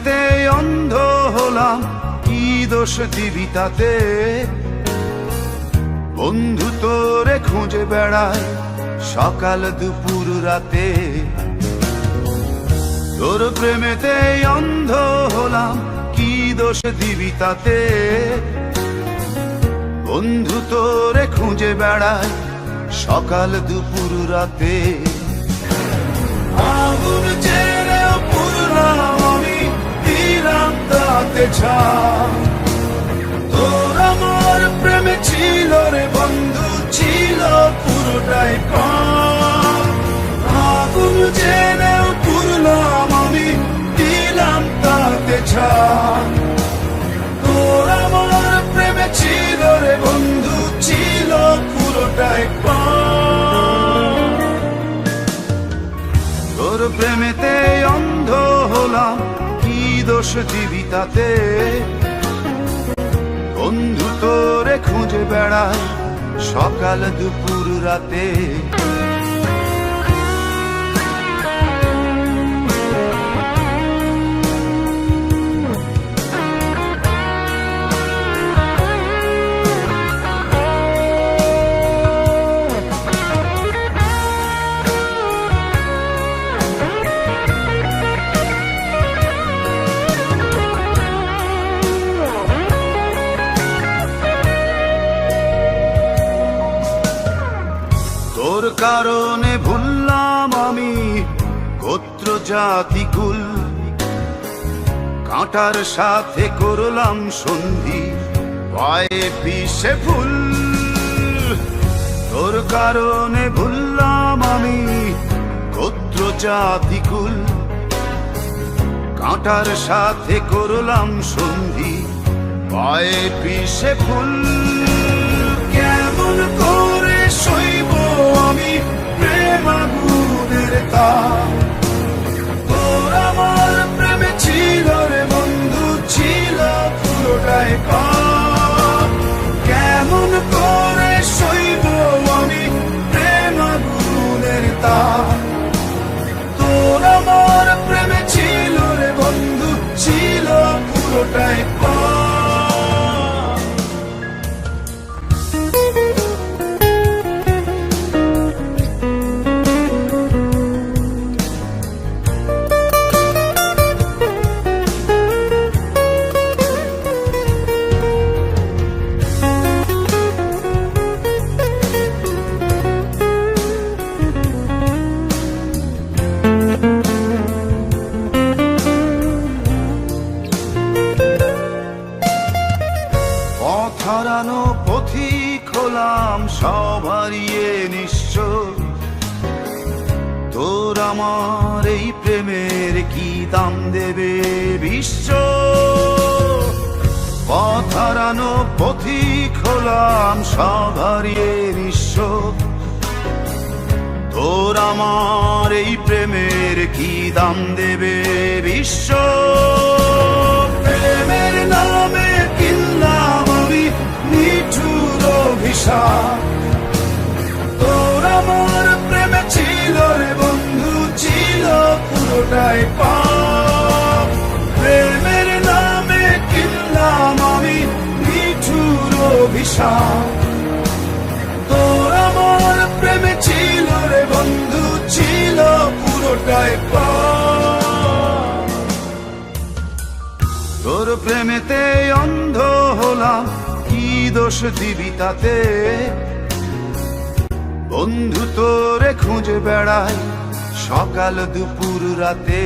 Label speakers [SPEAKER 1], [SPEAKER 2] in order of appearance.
[SPEAKER 1] প্রেমেতে অন্ধ হলাম, কি দোষ দিবি তাতে? বন্ধু তোরে খুঁজে বেড়ায় সকাল দুপুর রাতে। তোর প্রেমেতে অন্ধ হলাম, কি দোষ দিবি তাতে? বন্ধু তোরে খুঁজে বেড়ায় সকাল দুপুর রাতে। আগুন জেলেও পুরলাম আমি, দিলাম তাতে ছাই। তোর আমার প্রেমে ছিল রে বন্ধু, ছিল পুরোটাই প্রাণ। আগুন জেলেও পুরলাম আমি, দিলাম তাতে ছাই। তোর আমার প্রেমে ছিল রে বন্ধু, ছিল পুরোটাই প্রাণ। তোর প্রেমেতে অন্ধ হলাম, কি দোষ দিবি তাতে? বন্ধু তোরে খুঁজে বেড়ায় সকাল দুপুর রাতে। তোর কারণে ভুললাম আমি গোত্র জাতি কুল, কাঁটার সাথে করলাম সন্ধি, পায়ে পিষে ফুল। তোর কারণে ভুললাম আমি গোত্র জাতি কুল, কাঁটার সাথে করলাম সন্ধি, পায়ে পিষে ফুল। কেমন করে সইব আমি প্রেম আগুনের তাপ? তোর আমার প্রেমে ছিল রে বন্ধু, ছিল পুরোটাই পাপ। কেমন করে সইব আমি প্রেম আগুনের তাপ? তোর আমার প্রেমে ছিল রে বন্ধু, ছিল পুরোটাই পাপ। হারানো পথিক হলাম, সব হারিয়ে নিঃস্ব। তোর আমার এই প্রেমের কি দাম দেবে বিশ্ব? পথ হারানো পথিক হলাম, সব হারিয়ে নিঃস্ব। তোর আমার এই প্রেমের কি দাম দেবে বিশ্ব? প্রেমের নামে কিনলাম আমি নিঠুর অভিশাপ। তোর আমার প্রেমে ছিল রে বন্ধু, ছিল পুরোটাই পাপ। প্রেমের নামে কিনলাম আমি নিঠুর অভিশাপ। তোর আমার প্রেমে ছিল রে বন্ধু, ছিল পুরোটাই পাপ। তোর প্রেমেতে অন্ধ হলাম, কি দোষ দিবি তাতে? বন্ধু তোরে খুঁজে বেড়ায় সকাল দুপুর রাতে।